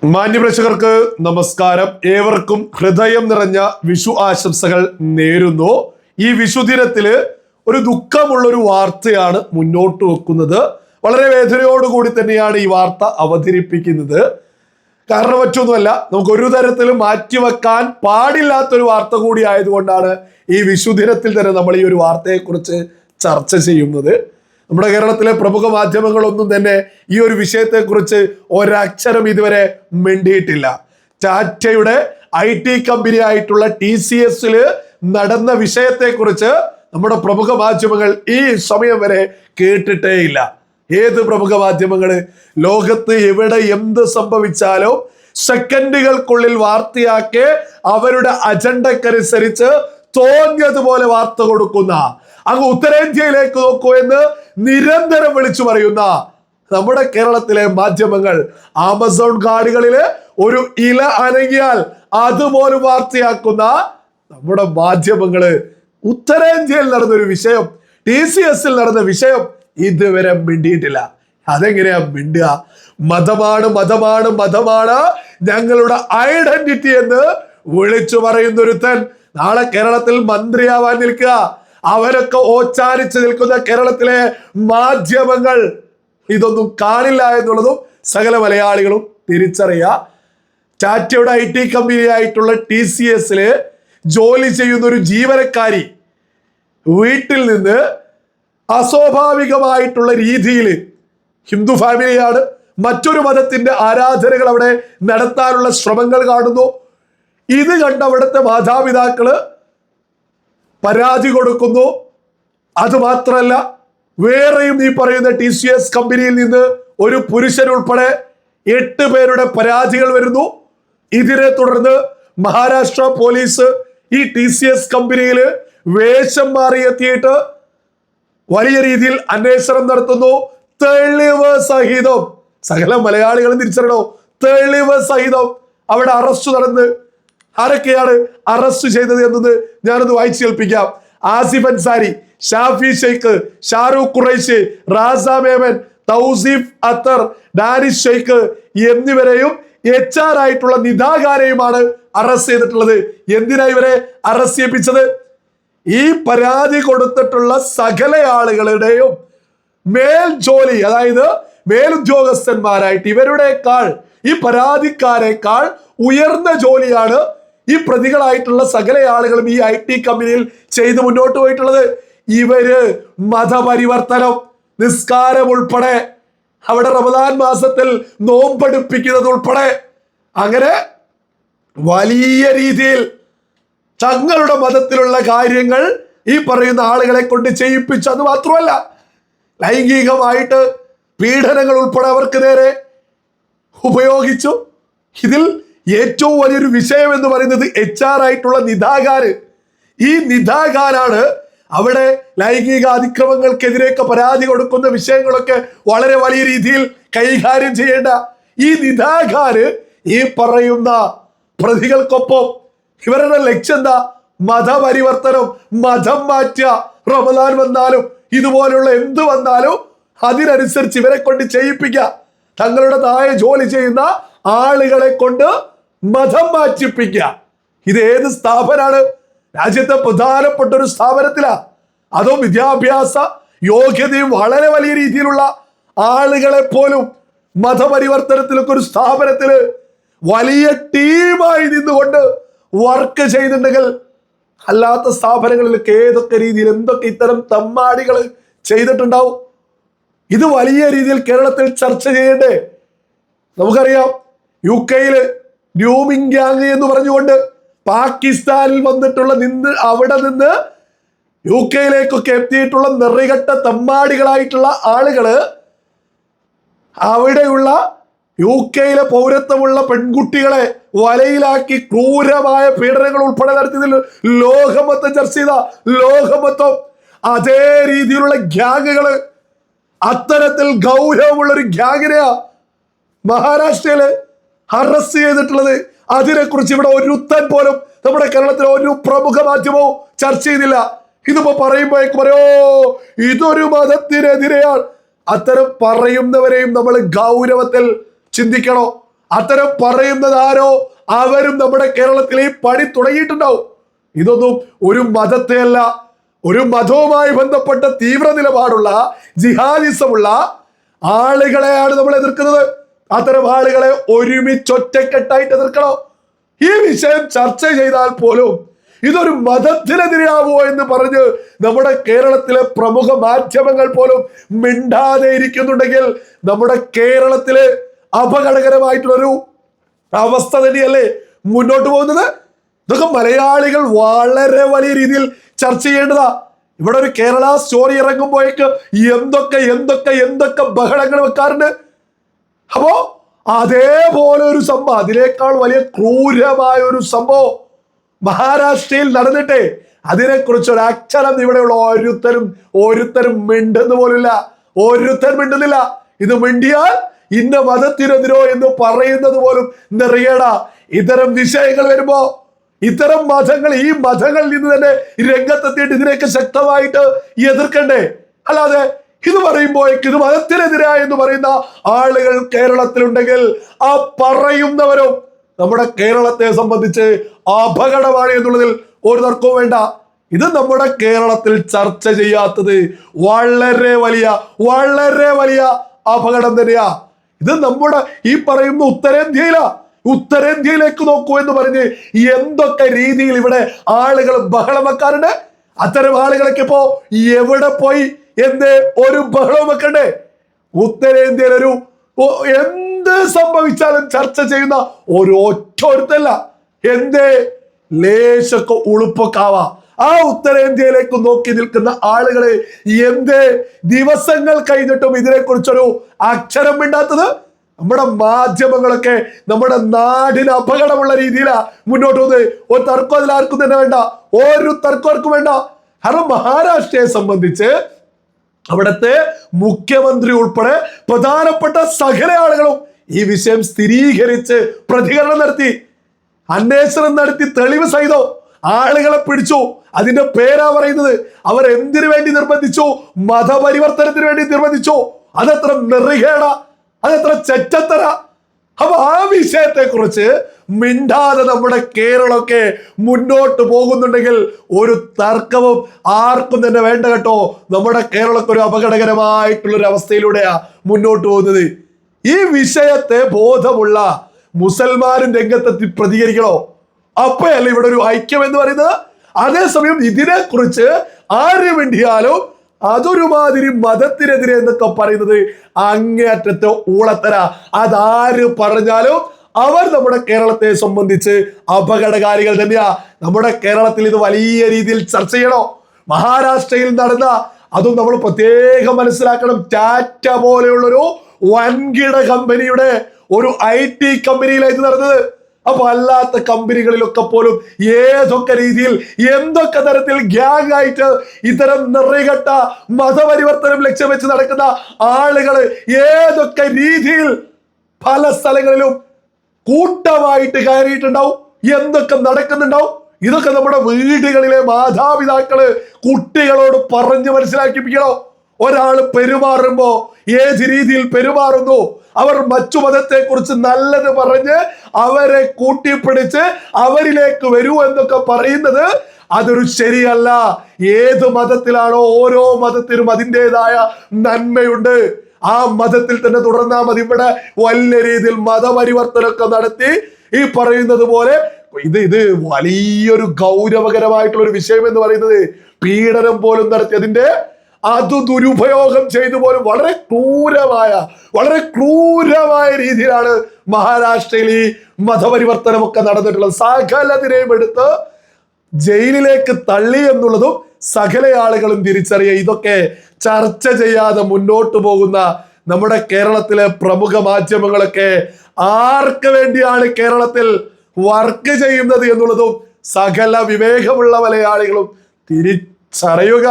മാന്യപ്രേക്ഷകർക്ക് നമസ്കാരം. ഏവർക്കും ഹൃദയം നിറഞ്ഞ വിഷു ആശംസകൾ നേരുന്നു. ഈ വിഷു ദിനത്തില് ഒരു ദുഃഖമുള്ളൊരു വാർത്തയാണ് മുന്നോട്ട് വെക്കുന്നത്. വളരെ വേദനയോടുകൂടി തന്നെയാണ് ഈ വാർത്ത അവതരിപ്പിക്കുന്നത്. കാരണം മറ്റൊന്നുമല്ല, നമുക്ക് ഒരു തരത്തിലും മാറ്റിവെക്കാൻ പാടില്ലാത്തൊരു വാർത്ത കൂടി ആയതുകൊണ്ടാണ് ഈ വിഷു ദിനത്തിൽ തന്നെ നമ്മൾ ഈ ഒരു വാർത്തയെക്കുറിച്ച് ചർച്ച ചെയ്യുന്നത്. നമ്മുടെ കേരളത്തിലെ പ്രമുഖ മാധ്യമങ്ങളൊന്നും തന്നെ ഈ ഒരു വിഷയത്തെക്കുറിച്ച് ഒരക്ഷരം ഇതുവരെ മിണ്ടിയിട്ടില്ല. ടാറ്റയുടെ IT കമ്പനി ആയിട്ടുള്ള TCS നടന്ന വിഷയത്തെക്കുറിച്ച് നമ്മുടെ പ്രമുഖ മാധ്യമങ്ങൾ ഈ സമയം വരെ കേട്ടിട്ടേയില്ല. ഏത് പ്രമുഖ മാധ്യമങ്ങള്? ലോകത്ത് എവിടെ എന്ത് സംഭവിച്ചാലും സെക്കൻഡുകൾക്കുള്ളിൽ വാർത്തയാക്കി അവരുടെ അജണ്ടക്കനുസരിച്ച് തോന്നിയതുപോലെ വാർത്ത കൊടുക്കുന്ന, അങ്ങ് ഉത്തരേന്ത്യയിലേക്ക് നോക്കൂ എന്ന് നിരന്തരം വിളിച്ചു പറയുന്ന നമ്മുടെ കേരളത്തിലെ മാധ്യമങ്ങൾ, ആമസോൺ കാർഡുകളില് ഒരു ഇല അനങ്ങിയാൽ അതുപോലും വാർത്തയാക്കുന്ന നമ്മുടെ മാധ്യമങ്ങള് ഉത്തരേന്ത്യയിൽ നടന്നൊരു വിഷയം, TCS നടന്ന വിഷയം ഇതുവരെ മിണ്ടിയിട്ടില്ല. അതെങ്ങനെയാ മിണ്ടുക? മതമാണ് മതമാണ് മതമാണ് ഞങ്ങളുടെ ഐഡന്റിറ്റി എന്ന് വിളിച്ചു പറയുന്നൊരുത്തൻ നാളെ കേരളത്തിൽ മന്ത്രിയാവാൻ നിൽക്കുക. അവരൊക്കെ ഓച്ചാരിച്ച് നിൽക്കുന്ന കേരളത്തിലെ മാധ്യമങ്ങൾ ഇതൊന്നും കാണില്ല എന്നുള്ളതും സകല മലയാളികളും തിരിച്ചറിയുക. ടാറ്റയുടെ IT കമ്പനി ആയിട്ടുള്ള TCS ജോലി ചെയ്യുന്ന ഒരു ജീവനക്കാരി വീട്ടിൽ നിന്ന് അസ്വാഭാവികമായിട്ടുള്ള രീതിയിൽ, ഹിന്ദു ഫാമിലിയാണ്, മറ്റൊരു മതത്തിന്റെ ആരാധനകൾ അവിടെ നടത്താനുള്ള ശ്രമങ്ങൾ കാണുന്നു. ഇത് കണ്ട് അവിടുത്തെ മാതാപിതാക്കള് പരാതി കൊടുക്കുന്നു. അത് മാത്രല്ല, വേറെയും ഈ പറയുന്ന TCS കമ്പനിയിൽ നിന്ന് ഒരു പുരുഷൻ ഉൾപ്പെടെ 8 പേരുടെ പരാതികൾ വരുന്നു. ഇതിനെ തുടർന്ന് മഹാരാഷ്ട്ര പോലീസ് ഈ TCS കമ്പനിയിൽ വേഷം മാറിയെത്തിയിട്ട് വലിയ രീതിയിൽ അന്വേഷണം നടത്തുന്നു. തെളിവ് സഹിതം, സകല മലയാളികളും തിരിച്ചറിയണോ, തെളിവ് സഹിതം അവിടെ അറസ്റ്റ് നടന്ന്, ആരൊക്കെയാണ് അറസ്റ്റ് ചെയ്തത് എന്നത് ഞാനൊന്ന് വായിച്ചു കേൾപ്പിക്കാം. ആസിഫ് അൻസാരി, ഷാഫി ഷെയ്ഖ്, ഷാരൂഖ് ഖുറൈഷി, റാസ മേമൻ, തൗസീഫ് അത്തർ, ഡാനിഷ് ഷെയ്ഖ് എന്നിവരെയും HR ആയിട്ടുള്ള നിതാഖാനെയുമാണ് അറസ്റ്റ് ചെയ്തിട്ടുള്ളത്. എന്തിനാ ഇവരെ അറസ്റ്റ് ചെയ്യിപ്പിച്ചത്? ഈ പരാതി കൊടുത്തിട്ടുള്ള സകല ആളുകളുടെയും മേൽജോലി, അതായത് മേലുദ്യോഗസ്ഥന്മാരായിട്ട് ഇവരുടെക്കാൾ, ഈ പരാതിക്കാരെക്കാൾ ഉയർന്ന ജോലിയാണ് ഈ പ്രതികളായിട്ടുള്ള സകല ആളുകളും ഈ IT കമ്പനിയിൽ ചെയ്ത് മുന്നോട്ട് പോയിട്ടുള്ളത്. ഇവര് മതപരിവർത്തനം, നിസ്കാരം ഉൾപ്പെടെ, അവിടെ റമദാൻ മാസത്തിൽ നോമ്പെടുപ്പിക്കുന്നത് ഉൾപ്പെടെ, അങ്ങനെ വലിയ രീതിയിൽ തങ്ങളുടെ മതത്തിലുള്ള കാര്യങ്ങൾ ഈ പറയുന്ന ആളുകളെ കൊണ്ട് ചെയ്യിപ്പിച്ചു. അത് മാത്രമല്ല, ലൈംഗികമായിട്ട് പീഡനങ്ങൾ ഉൾപ്പെടെ അവർക്ക് നേരെ ഉപയോഗിച്ചു. ഇതിൽ ഏറ്റവും വലിയൊരു വിഷയം എന്ന് പറയുന്നത് HR ആയിട്ടുള്ള നിതാഖാന്. ഈ നിതാഖാനാണ് അവിടെ ലൈംഗിക അതിക്രമങ്ങൾക്കെതിരെയൊക്കെ പരാതി കൊടുക്കുന്ന വിഷയങ്ങളൊക്കെ വളരെ വലിയ രീതിയിൽ കൈകാര്യം ചെയ്യേണ്ട ഈ നിതാഖാന് ഈ പറയുന്ന പ്രതികൾക്കൊപ്പം ഇവരുടെ ലക്ഷ്യം എന്താ? മതപരിവർത്തനം, മതം മാറ്റുക. റമദാൻ വന്നാലും ഇതുപോലുള്ള എന്ത് വന്നാലും അതിനനുസരിച്ച് ഇവരെ കൊണ്ട് ചെയ്യിപ്പിക്കുക. തങ്ങളുടേതായ ജോലി ചെയ്യുന്ന ആളുകളെ കൊണ്ട് മതം മാറ്റിപ്പിക്കുക. ഇത് ഏത് സ്ഥാപനമാണ്? രാജ്യത്തെ പ്രധാനപ്പെട്ട ഒരു സ്ഥാപനത്തിലാ. അതും വിദ്യാഭ്യാസ യോഗ്യതയും വളരെ വലിയ രീതിയിലുള്ള ആളുകളെ പോലും മതപരിവർത്തനത്തിലൊക്കെ ഒരു സ്ഥാപനത്തില് വലിയ ടീമായി നിന്നുകൊണ്ട് വർക്ക് ചെയ്തിട്ടുണ്ടെങ്കിൽ, അല്ലാത്ത സ്ഥാപനങ്ങളിലൊക്കെ ഏതൊക്കെ രീതിയിൽ എന്തൊക്കെ ഇത്തരം തമ്മാടികൾ ചെയ്തിട്ടുണ്ടാവും. ഇത് വലിയ രീതിയിൽ കേരളത്തിൽ ചർച്ച ചെയ്യണ്ടേ? നമുക്കറിയാം, UK ഗ്രൂമിംഗ് ഗ്യാങ് എന്ന് പറഞ്ഞുകൊണ്ട് പാകിസ്ഥാനിൽ വന്നിട്ടുള്ള അവിടെ നിന്ന് UK എത്തിയിട്ടുള്ള നെറികെട്ട തമ്മാടികളായിട്ടുള്ള ആളുകള് അവിടെയുള്ള UK പൗരത്വമുള്ള പെൺകുട്ടികളെ വലയിലാക്കി ക്രൂരമായ പീഡനങ്ങൾ ഉൾപ്പെടെ നടത്തിയതിൽ ലോകമൊത്തം ചർച്ച ചെയ്ത, ലോകമൊത്തം അതേ രീതിയിലുള്ള ഗ്യാങ്ങുകള്, അത്തരത്തിൽ ഗൗരവമുള്ള ഒരു ഗ്യാങ്ങിനെയാ മഹാരാഷ്ട്രയില് അറസ്റ്റ് ചെയ്തിട്ടുള്ളത്. അതിനെക്കുറിച്ച് ഇവിടെ ഒരുത്തൻ പോലും നമ്മുടെ കേരളത്തിലെ ഒരു പ്രമുഖ മാധ്യമവും ചർച്ച ചെയ്തില്ല. ഇതിപ്പോ പറയുമ്പോഴേക്കും പറയോ ഇതൊരു മതത്തിനെതിരെയാണ്. അത്തരം പറയുന്നവരെയും നമ്മൾ ഗൗരവത്തിൽ ചിന്തിക്കണോ? അത്തരം പറയുന്നത് ആരോ അവരും നമ്മുടെ കേരളത്തിൽ ഈ പണി തുടങ്ങിയിട്ടുണ്ടാവും. ഇതൊന്നും ഒരു മതത്തെയല്ല, ഒരു മതവുമായി ബന്ധപ്പെട്ട തീവ്ര നിലപാടുള്ള ജിഹാദിസമുള്ള ആളുകളെയാണ് നമ്മൾ എതിർക്കുന്നത്. അത്തരം ആളുകളെ ഒരുമിച്ചൊറ്റക്കെട്ടായിട്ട് എതിർക്കണം. ഈ വിഷയം ചർച്ച ചെയ്താൽ പോലും ഇതൊരു മതത്തിനെതിരാവോ എന്ന് പറഞ്ഞ് നമ്മുടെ കേരളത്തിലെ പ്രമുഖ മാധ്യമങ്ങൾ പോലും മിണ്ടാതെ ഇരിക്കുന്നുണ്ടെങ്കിൽ നമ്മുടെ കേരളത്തിലെ അപകടകരമായിട്ടുള്ളൊരു അവസ്ഥ തന്നെയല്ലേ മുന്നോട്ട് പോകുന്നത്. ഇതൊക്കെ മലയാളികൾ വളരെ വലിയ രീതിയിൽ ചർച്ച ചെയ്യേണ്ടതാ. ഇവിടെ ഒരു കേരള സ്റ്റോറി ഇറങ്ങുമ്പോഴേക്ക് എന്തൊക്കെ ബഹളങ്ങൾ വെക്കാറുണ്ട്. അപ്പോ അതേപോലെ ഒരു സംഭവം, അതിനേക്കാൾ വലിയ ക്രൂരമായ ഒരു സംഭവം മഹാരാഷ്ട്രയിൽ നടന്നിട്ടേ അതിനെക്കുറിച്ച് ഒരു അക്ഷരം ഇവിടെയുള്ള ഓരോരുത്തരും മിണ്ടുന്ന പോലില്ല. ഓരോരുത്തരും മിണ്ടുന്നില്ല. ഇത് മിണ്ടിയാൽ ഇന്ന മതത്തിനെതിരോ എന്ന് പറയുന്നത് പോലും നിറയട. ഇത്തരം വിഷയങ്ങൾ വരുമ്പോ ഇത്തരം മതങ്ങൾ, ഈ മതങ്ങളിൽ നിന്ന് തന്നെ രംഗത്തെത്തിയിട്ട് ഇതിനെയൊക്കെ ശക്തമായിട്ട് എതിർക്കണ്ടേ? അല്ലാതെ ഇത് പറയുമ്പോഴേക്ക് ഇത് മതത്തിനെതിരാ എന്ന് പറയുന്ന ആളുകൾ കേരളത്തിലുണ്ടെങ്കിൽ ആ പറയുന്നവരും നമ്മുടെ കേരളത്തെ സംബന്ധിച്ച് അപകടമാണ് എന്നുള്ളതിൽ ഒരു തർക്കവും വേണ്ട. ഇത് നമ്മുടെ കേരളത്തിൽ ചർച്ച ചെയ്യാത്തത് വളരെ വലിയ അപകടം തന്നെയാ. ഇത് നമ്മുടെ ഈ പറയുന്ന ഉത്തരേന്ത്യയിലേക്ക് നോക്കൂ എന്ന് പറഞ്ഞ് എന്തൊക്കെ രീതിയിൽ ഇവിടെ ആളുകൾ ബഹളം വെക്കാറുണ്ട്. അത്തരം ആളുകളൊക്കെ ഇപ്പോ എവിടെ പോയി ഒരു ബഹളം വെക്കണ്ടേ? ഉത്തരേന്ത്യയിൽ എന്ത് സംഭവിച്ചാലും ചർച്ച ചെയ്യുന്ന ഓരോരുത്തല്ല. ലേശൊക്കെ ഉളുപ്പൊക്കാവാ ആ ഉത്തരേന്ത്യയിലേക്ക് നോക്കി നിൽക്കുന്ന ആളുകളെ ദിവസങ്ങൾ കഴിഞ്ഞിട്ടും ഇതിനെക്കുറിച്ചൊരു അക്ഷരം മിണ്ടാത്തത്? നമ്മുടെ മാധ്യമങ്ങളൊക്കെ നമ്മുടെ നാടിന് അപകടമുള്ള രീതിയിലാ മുന്നോട്ട് പോകുന്നത്. ഒരു തർക്കം അതിലാർക്കും തന്നെ വേണ്ട, ഒരു തർക്കം വേണ്ട. കാരണം മഹാരാഷ്ട്രയെ സംബന്ധിച്ച് അവിടുത്തെ മുഖ്യമന്ത്രി ഉൾപ്പെടെ പ്രധാനപ്പെട്ട സകല ആളുകളും ഈ വിഷയം സ്ഥിരീകരിച്ച് പ്രതികരണം നടത്തി, അന്വേഷണം നടത്തി, തെളിവ് സഹിതം ആളുകളെ പിടിച്ചു. അതിന്റെ പേരാ പറയുന്നത്. അവർ എന്തിനു വേണ്ടി നിർബന്ധിച്ചു? മതപരിവർത്തനത്തിന് വേണ്ടി നിർബന്ധിച്ചു. അതെത്ര നെറികേട, അതെത്ര ചെറ്റത്തര. അപ്പൊ ആ വിഷയത്തെ കുറിച്ച് മിണ്ടാതെ നമ്മുടെ കേരളമൊക്കെ മുന്നോട്ട് പോകുന്നുണ്ടെങ്കിൽ ഒരു തർക്കവും ആർക്കും തന്നെ വേണ്ട കേട്ടോ. നമ്മുടെ കേരളമൊക്കെ ഒരു അപകടകരമായിട്ടുള്ളൊരു അവസ്ഥയിലൂടെയാ മുന്നോട്ട് പോകുന്നത്. ഈ വിഷയത്തെ ബോധമുള്ള മുസൽമാനും രംഗത്തെത്തി പ്രതികരിക്കണോ? അപ്പോഴല്ല ഇവിടെ ഒരു ഐക്യം എന്ന് പറയുന്നത്. അതേസമയം ഇതിനെക്കുറിച്ച് ആര് വേണ്ടിയാലും അതൊരുമാതിരി മതത്തിനെതിരെ എന്നൊക്കെ പറയുന്നത് അങ്ങേയറ്റത്തെ ഊളത്തര. അതാര് പറഞ്ഞാലും അവർ നമ്മുടെ കേരളത്തെ സംബന്ധിച്ച് അപകടകാരികൾ തന്നെയാ. നമ്മുടെ കേരളത്തിൽ ഇത് വലിയ രീതിയിൽ ചർച്ച ചെയ്യണോ? മഹാരാഷ്ട്രയിൽ നടന്ന അതും നമ്മൾ പ്രത്യേകം മനസ്സിലാക്കണം. ടാറ്റ പോലെയുള്ളൊരു വൻകിട കമ്പനിയുടെ ഒരു IT കമ്പനിയിലായിട്ട് നടന്നത്. അപ്പൊ അല്ലാത്ത കമ്പനികളിലൊക്കെ പോലും ഏതൊക്കെ രീതിയിൽ എന്തൊക്കെ തരത്തിൽ ഗ്യാങ് ആയിട്ട് ഇത്തരം നിറകെട്ട മതപരിവർത്തനം ലക്ഷ്യം വെച്ച് നടക്കുന്ന ആളുകള് ഏതൊക്കെ രീതിയിൽ പല സ്ഥലങ്ങളിലും കൂട്ടമായിട്ട് കയറിയിട്ടുണ്ടാവും, എന്തൊക്കെ നടക്കുന്നുണ്ടാവും. ഇതൊക്കെ നമ്മുടെ വീടുകളിലെ മാതാപിതാക്കള് കുട്ടികളോട് പറഞ്ഞ് മനസ്സിലാക്കിപ്പിക്കണോ? ഒരാള് പെരുമാറുമ്പോ ഏത് രീതിയിൽ പെരുമാറുന്നു, അവർ മറ്റു മതത്തെ കുറിച്ച് നല്ലത് പറഞ്ഞ് അവരെ കൂട്ടിപ്പിടിച്ച് അവരിലേക്ക് വരൂ എന്നൊക്കെ പറയുന്നത് അതൊരു ശരിയല്ല. ഏത് മതത്തിലാണോ ഓരോ മതത്തിനും അതിൻ്റെതായ നന്മയുണ്ട്. ആ മതത്തിൽ തന്നെ തുടർന്നാൽ മതി. ഇവിടെ വലിയ രീതിയിൽ മതപരിവർത്തനമൊക്കെ നടത്തി ഈ പറയുന്നത് പോലെ ഇത് വലിയൊരു ഗൗരവകരമായിട്ടുള്ള ഒരു വിഷയം എന്ന് പറയുന്നത് പീഡനം പോലും നടത്തി അതിന്റെ അത് ദുരുപയോഗം ചെയ്തു പോലും വളരെ ക്രൂരമായ രീതിയിലാണ് മഹാരാഷ്ട്രയിൽ ഈ മതപരിവർത്തനമൊക്കെ നടന്നിട്ടുള്ളത്. സകലതിനെയും എടുത്ത് ജയിലിലേക്ക് തള്ളി എന്നുള്ളതും സകല ആളുകളും തിരിച്ചറിയുക. ഇതൊക്കെ ചർച്ച ചെയ്യാതെ മുന്നോട്ട് പോകുന്ന നമ്മുടെ കേരളത്തിലെ പ്രമുഖ മാധ്യമങ്ങളൊക്കെ ആർക്ക് വേണ്ടിയാണ് കേരളത്തിൽ വർക്ക് ചെയ്യുന്നത് എന്നുള്ളതും സകല വിവേകമുള്ള മലയാളികളും തിരിച്ചറിയുക.